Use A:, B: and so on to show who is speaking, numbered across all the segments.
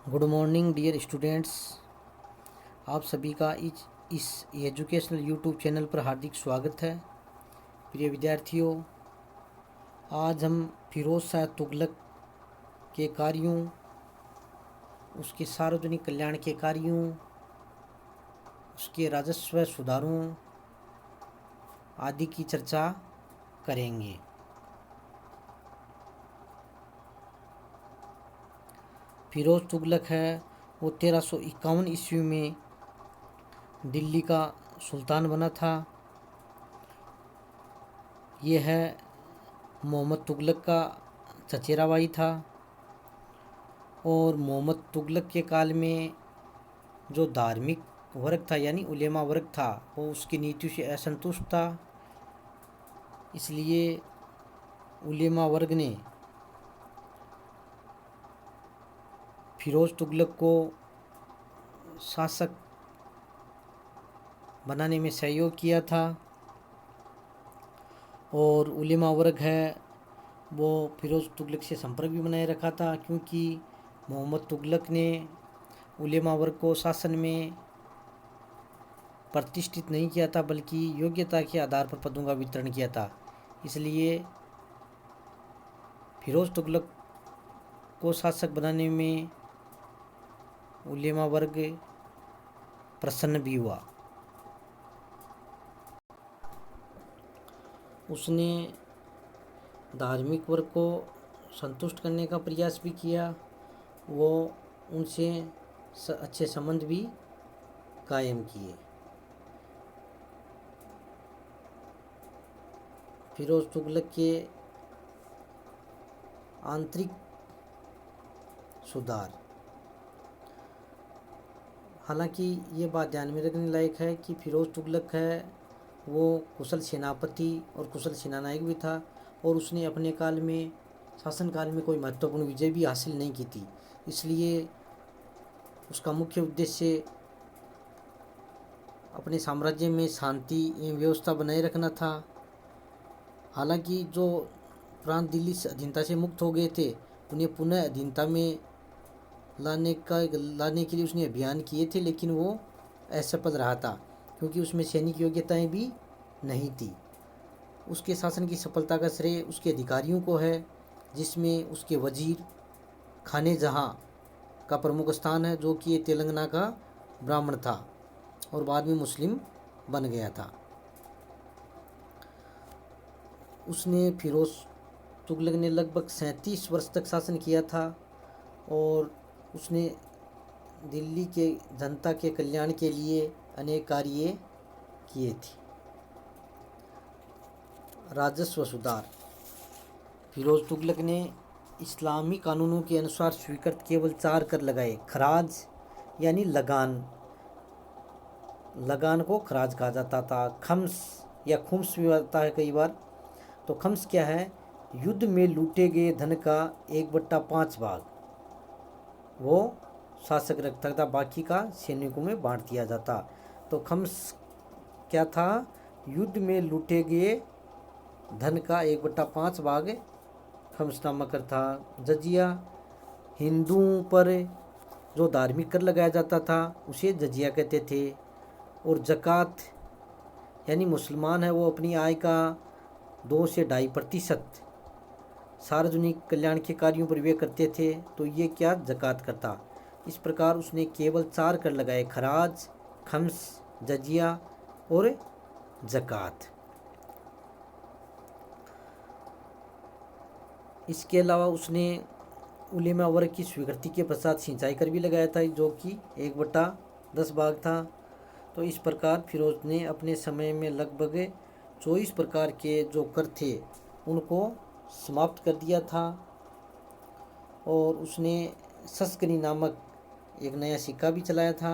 A: Good morning dear students. आप सभी का इस एजुकेशनल यूट्यूब चैनल पर हार्दिक स्वागत है। प्रिय विद्यार्थियों, आज हम फिरोज़ शाह तुगलक के कार्यों, उसके सार्वजनिक कल्याण के कार्यों, उसके राजस्व सुधारों आदि की चर्चा करेंगे। फिरोज़ तुगलक है वो 1351 ईस्वी में दिल्ली का सुल्तान बना था। ये है मोहम्मद तुगलक का चचेरा भाई था और मोहम्मद तुगलक के काल में जो धार्मिक वर्ग था यानी उलेमा वर्ग था वो उसकी नीतियों से असंतुष्ट था। इसलिए उलेमा वर्ग ने फिरोज़ तुगलक को शासक बनाने में सहयोग किया था और उलेमा वर्ग है वो फिरोज़ तुगलक से संपर्क भी बनाए रखा था, क्योंकि मोहम्मद तुगलक ने उलेमा वर्ग को शासन में प्रतिष्ठित नहीं किया था बल्कि योग्यता के आधार पर पदों का वितरण किया था। इसलिए फिरोज़ तुगलक को शासक बनाने में उलेमा वर्ग प्रसन्न भी हुआ। उसने धार्मिक वर्ग को संतुष्ट करने का प्रयास भी किया, वो उनसे अच्छे संबंध भी कायम किए। फिरोज़ तुगलक के आंतरिक सुधार, हालांकि ये बात ध्यान में रखने लायक है कि फिरोज़ तुगलक है वो कुशल सेनापति और कुशल सेनानायक भी था और उसने अपने काल में शासनकाल में कोई महत्वपूर्ण विजय भी हासिल नहीं की थी। इसलिए उसका मुख्य उद्देश्य अपने साम्राज्य में शांति एवं व्यवस्था बनाए रखना था। हालांकि जो प्रांत दिल्ली से अधीनता से मुक्त हो गए थे उन्हें पुनः अधीनता में लाने के लिए उसने अभियान किए थे, लेकिन वो असफल रहा था क्योंकि उसमें सैनिक योग्यताएं भी नहीं थी। उसके शासन की सफलता का श्रेय उसके अधिकारियों को है, जिसमें उसके वजीर खाने जहाँ का प्रमुख स्थान है, जो कि ये तेलंगाना का ब्राह्मण था और बाद में मुस्लिम बन गया था। उसने फिरोज़ तुगलक ने लगभग 37 वर्ष तक शासन किया था और उसने दिल्ली के जनता के कल्याण के लिए अनेक कार्य किए थे। राजस्व सुधार, फिरोज़ तुगलक ने इस्लामी कानूनों के अनुसार स्वीकृत केवल 4 कर लगाए। खराज यानी लगान, लगान को खराज कहा जाता था। खम्स या खुम्स भी आता है कई बार। तो खम्स क्या है? युद्ध में लूटे गए धन का 1/5 भाग वो शासक रखता था, बाकी का सैनिकों में बांट दिया जाता। तो खम्स क्या था? युद्ध में लूटे गए धन का 1/5 भाग खम्स नामक कर था। जजिया, हिंदुओं पर जो धार्मिक कर लगाया जाता था उसे जजिया कहते थे। और ज़कात यानी मुसलमान है वो अपनी आय का 2 से 2.5% सार्वजनिक कल्याण के कार्यों पर व्यय करते थे, तो ये क्या ज़कात करता। इस प्रकार उसने केवल 4 कर लगाए: खराज, खम्स, जजिया और ज़कात। इसके अलावा उसने उलेमा वर्ग की स्वीकृति के पश्चात सिंचाई कर भी लगाया था, जो कि 1/10 भाग था। तो इस प्रकार फिरोज ने अपने समय में लगभग 24 प्रकार के जो कर थे उनको समाप्त कर दिया था और उसने शस्करी नामक एक नया सिक्का भी चलाया था।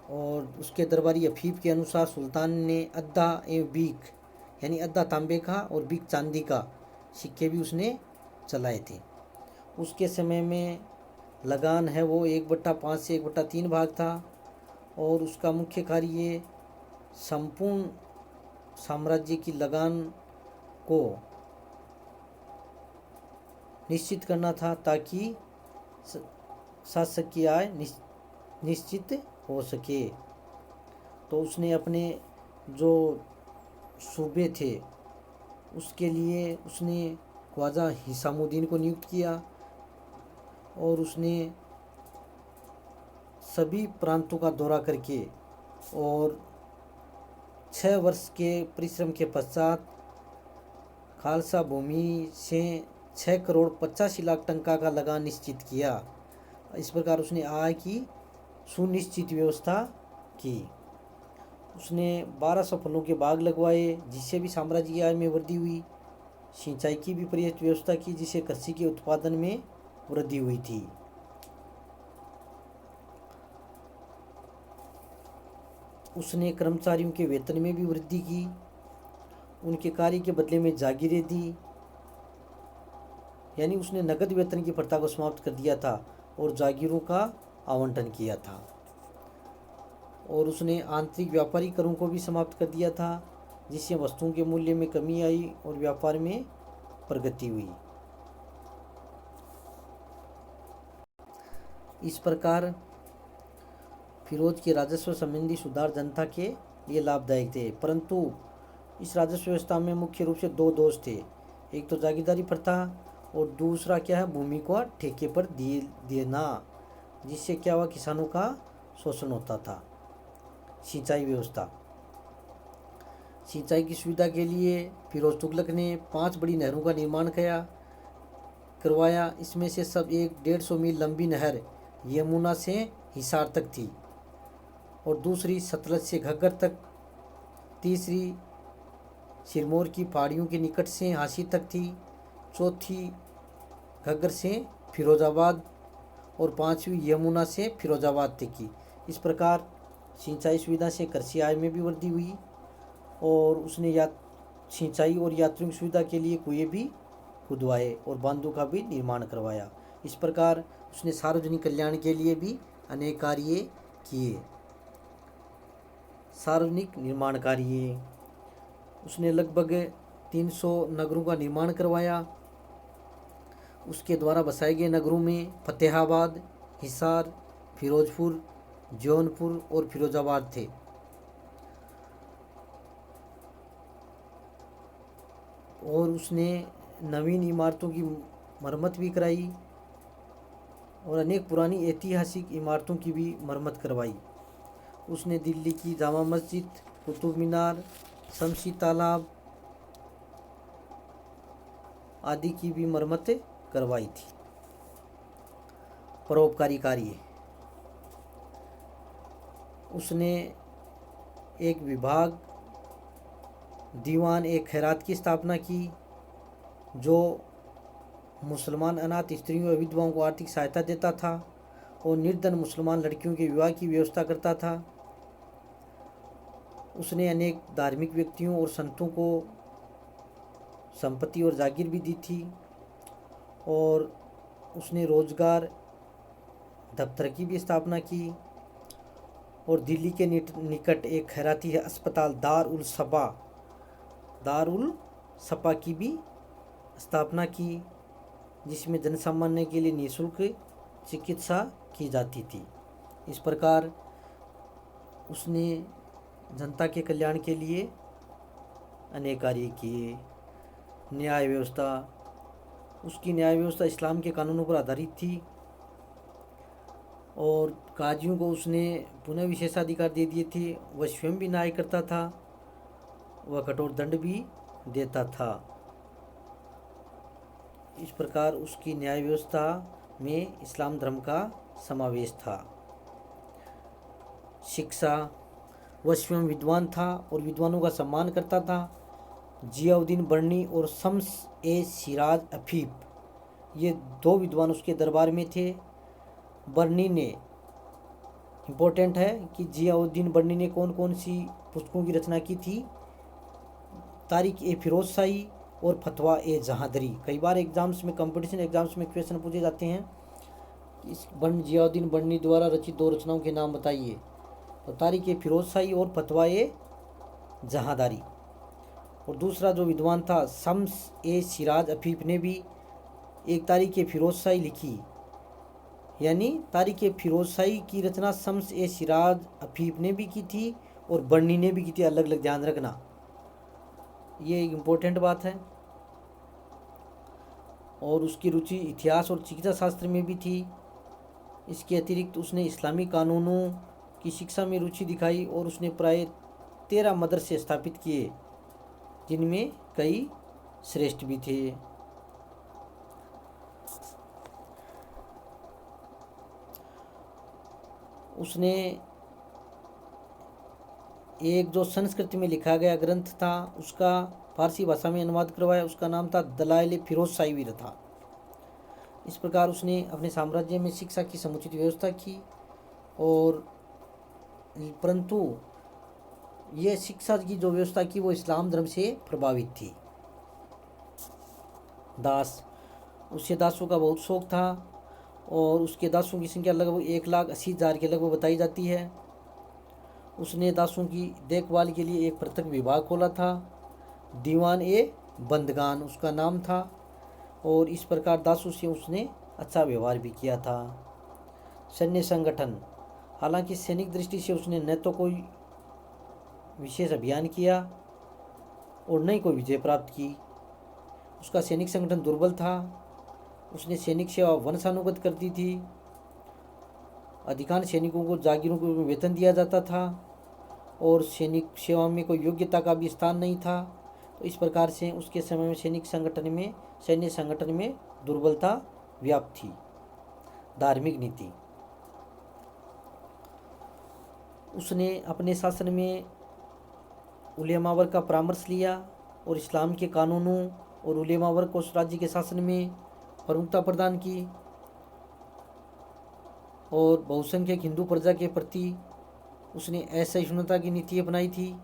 A: और उसके दरबारी अफीफ के अनुसार सुल्तान ने अद्दा एवं बीक यानी अद्दा तांबे का और बीक चांदी का सिक्के भी उसने चलाए थे। उसके समय में लगान है वो 1/5 से 1/3 भाग था और उसका मुख्य कार्य संपूर्ण साम्राज्य की लगान को निश्चित करना था ताकि शासक की आय निश्चित हो सके। तो उसने अपने जो सूबे थे उसके लिए उसने ख्वाजा हिसामुद्दीन को नियुक्त किया और उसने सभी प्रांतों का दौरा करके और 6 वर्ष के परिश्रम के पश्चात खालसा भूमि से 6 करोड़ 85 लाख टंका का लगान निश्चित किया। इस प्रकार उसने आय की सुनिश्चित व्यवस्था की। उसने 1200 फलों के बाग लगवाए जिससे भी साम्राज्य की आय में वृद्धि हुई। सिंचाई की भी पर्याप्त व्यवस्था की जिससे कृषि के उत्पादन में वृद्धि हुई थी। उसने कर्मचारियों के वेतन में भी वृद्धि की, उनके कार्य के बदले में जागीरें दी, यानी उसने नगद वेतन की प्रथा को समाप्त कर दिया था और जागीरों का आवंटन किया था। और उसने आंतरिक व्यापारी करों को भी समाप्त कर दिया था जिससे वस्तुओं के मूल्य में कमी आई और व्यापार में प्रगति हुई। इस प्रकार फिरोज के राजस्व संबंधी सुधार जनता के लिए लाभदायक थे, परंतु इस राजस्व व्यवस्था में मुख्य रूप से 2 दोष थे। एक तो जागीरदारी प्रथा और दूसरा क्या है, भूमि को ठेके पर देना, जिससे क्या हुआ, किसानों का शोषण होता था। सिंचाई व्यवस्था, सिंचाई की सुविधा के लिए फिरोज तुगलक ने 5 बड़ी नहरों का निर्माण करवाया। इसमें से सब एक 150 मील लंबी नहर यमुना से हिसार तक थी और दूसरी सतलज से घग्गर तक, तीसरी सिरमौर की पहाड़ियों के निकट से हांसी तक थी, चौथी घग्गर से फिरोजाबाद और 5वीं यमुना से फिरोजाबाद तक की। इस प्रकार सिंचाई सुविधा से कृषि आय में भी वृद्धि हुई और उसने सिंचाई और यात्रियों की सुविधा के लिए कुएं भी खुदवाए और बांधों का भी निर्माण करवाया। इस प्रकार उसने सार्वजनिक कल्याण के लिए भी अनेक कार्य किए। सार्वजनिक निर्माण कार्य, उसने लगभग 300 नगरों का निर्माण करवाया। उसके द्वारा बसाए गए नगरों में फतेहाबाद, हिसार, फिरोजपुर, जौनपुर और फिरोजाबाद थे। और उसने नवीन इमारतों की मरम्मत भी कराई और अनेक पुरानी ऐतिहासिक इमारतों की भी मरम्मत करवाई। उसने दिल्ली की जामा मस्जिद, कुतुब मीनार, शमसी तालाब आदि की भी मरम्मत करवाई थी। परोपकारी कार्य, उसने एक विभाग दीवान एक खैरात की स्थापना की जो मुसलमान अनाथ स्त्रियों और विधवाओं को आर्थिक सहायता देता था और निर्धन मुसलमान लड़कियों के विवाह की व्यवस्था करता था। उसने अनेक धार्मिक व्यक्तियों और संतों को संपत्ति और जागीर भी दी थी और उसने रोजगार दफ्तर की भी स्थापना की और दिल्ली के निकट एक खैराती अस्पताल दारुल सपा की भी स्थापना की जिसमें जनसामान्य के लिए निःशुल्क चिकित्सा की जाती थी। इस प्रकार उसने जनता के कल्याण के लिए अनेक कार्य किए। न्याय व्यवस्था, उसकी न्याय व्यवस्था इस्लाम के कानूनों पर आधारित थी और काजियों को उसने पुनः विशेषाधिकार दे दिए थे। वह स्वयं भी न्याय करता था, वह कठोर दंड भी देता था। इस प्रकार उसकी न्याय व्यवस्था में इस्लाम धर्म का समावेश था। शिक्षा, वह स्वयं विद्वान था और विद्वानों का सम्मान करता था। जियाउद्दीन बर्नी और शम्स ए सिराज अफीफ, ये 2 विद्वान उसके दरबार में थे। बर्नी ने, इम्पोर्टेंट है कि जियाउद्दीन बर्नी ने कौन कौन सी पुस्तकों की रचना की थी, तारीख ए फिरोज शाही और फतवा ए जहादरी। कई बार एग्जाम्स में, कंपटीशन एग्जाम्स में क्वेश्चन पूछे जाते हैं, इस जियाउद्दीन बर्नी द्वारा रचित 2 रचनाओं के नाम बताइए, तो तारीख ए फिरोज शाही और फतवा ए जहादारी। और दूसरा जो विद्वान था शम्स ए सिराज अफीफ ने भी एक तारीख फिरोज शाही लिखी, यानी तारीख फिरोज शाही की रचना शम्स ए सिराज अफीफ ने भी की थी और बर्नी ने भी की थी, अलग अलग, ध्यान रखना, ये एक इम्पोर्टेंट बात है। और उसकी रुचि इतिहास और चिकित्सा शास्त्र में भी थी। इसके अतिरिक्त उसने इस्लामी कानूनों की शिक्षा में रुचि दिखाई और उसने प्राय 13 मदरसे स्थापित किए, जिनमें कई श्रेष्ठ भी थे। उसने एक जो संस्कृत में लिखा गया ग्रंथ था उसका फारसी भाषा में अनुवाद करवाया, उसका नाम था दलाइल फिरोज शाही था। इस प्रकार उसने अपने साम्राज्य में शिक्षा की समुचित व्यवस्था की, और परंतु यह शिक्षा की जो व्यवस्था की वो इस्लाम धर्म से प्रभावित थी। दास, उससे दासों का बहुत शौक था और उसके दासों की संख्या लगभग 1,80,000 के लगभग बताई जाती है। उसने दासों की देखभाल के लिए एक पृथक विभाग खोला था, दीवान ए बंदगान उसका नाम था, और इस प्रकार दासों से उसने अच्छा व्यवहार भी किया था। सैन्य संगठन, हालांकि सैनिक दृष्टि से उसने न तो कोई विशेष अभियान किया और न ही कोई विजय प्राप्त की। उसका सैनिक संगठन दुर्बल था। उसने सैनिक सेवा वंशानुगत कर दी थी। अधिकांश सैनिकों को जागीरों को वेतन दिया जाता था और सैनिक सेवा में कोई योग्यता का भी स्थान नहीं था। तो इस प्रकार से उसके समय में सैन्य संगठन में दुर्बलता व्याप्त थी। धार्मिक नीति, उसने अपने शासन में उलेमावर का परामर्श लिया और इस्लाम के कानूनों और उलेमावर को राज्य के शासन में प्रमुखता प्रदान की, और बहुसंख्यक हिंदू प्रजा के प्रति उसने असहिष्णुता की नीति अपनाई थी।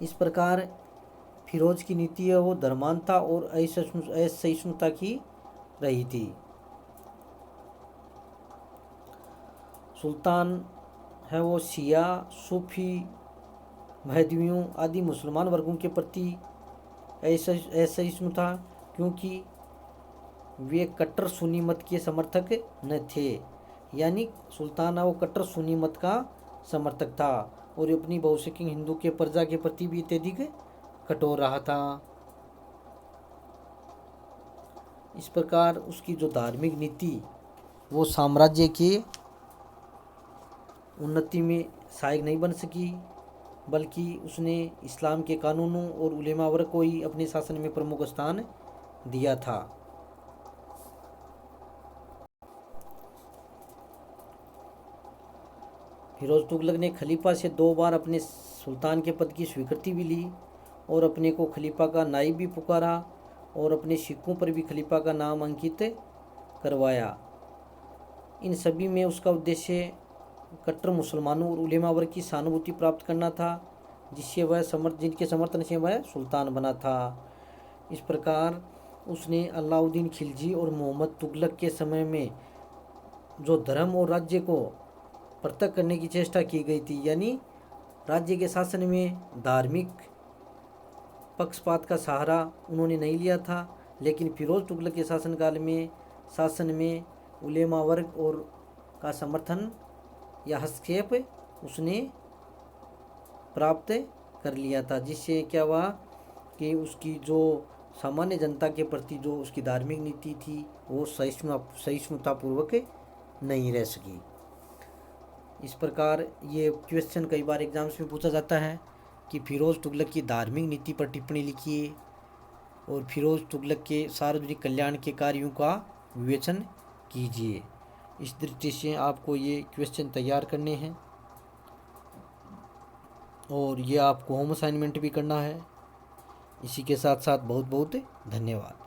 A: इस प्रकार फिरोज की नीति है वो धर्मांधता और असहिष्णुता की रही थी। सुल्तान है वो शिया, सूफी, महदवियों आदि मुसलमान वर्गों के प्रति असहिष्णु था, क्योंकि वे कट्टर सुन्नी मत के समर्थक न थे। यानी सुल्तान वो कट्टर सुन्नी मत का समर्थक था और अपनी बहुसंख्यक हिंदू के प्रजा के प्रति भी अत्यधिक कठोर रहा था। इस प्रकार उसकी जो धार्मिक नीति वो साम्राज्य के उन्नति में सहायक नहीं बन सकी, बल्कि उसने इस्लाम के कानूनों और उलेमा वर्ग को ही अपने शासन में प्रमुख स्थान दिया था। फिरोज तुगलक ने खलीफा से 2 बार अपने सुल्तान के पद की स्वीकृति भी ली और अपने को खलीफा का नाइब भी पुकारा और अपने सिक्कों पर भी खलीफा का नाम अंकित करवाया। इन सभी में उसका उद्देश्य कट्टर मुसलमानों और उलेमा वर्ग की सहानुभूति प्राप्त करना था, जिनके समर्थन से वह सुल्तान बना था। इस प्रकार उसने अलाउद्दीन खिलजी और मोहम्मद तुगलक के समय में जो धर्म और राज्य को पृथक करने की चेष्टा की गई थी, यानी राज्य के शासन में धार्मिक पक्षपात का सहारा उन्होंने नहीं लिया था, लेकिन फिरोज तुगलक के शासन में उलेमा वर्ग और का समर्थन या हस्तक्षेप उसने प्राप्त कर लिया था, जिससे क्या हुआ कि उसकी जो सामान्य जनता के प्रति जो उसकी धार्मिक नीति थी वो सहिष्णुतापूर्वक नहीं रह सकी। इस प्रकार ये क्वेश्चन कई बार एग्जाम्स में पूछा जाता है कि फिरोज तुगलक की धार्मिक नीति पर टिप्पणी लिखिए और फिरोज तुगलक के सार्वजनिक कल्याण के कार्यों का विवेचन कीजिए। इस दृष्टि से आपको ये क्वेश्चन तैयार करने हैं और ये आपको होम असाइनमेंट भी करना है। इसी के साथ साथ बहुत बहुत धन्यवाद।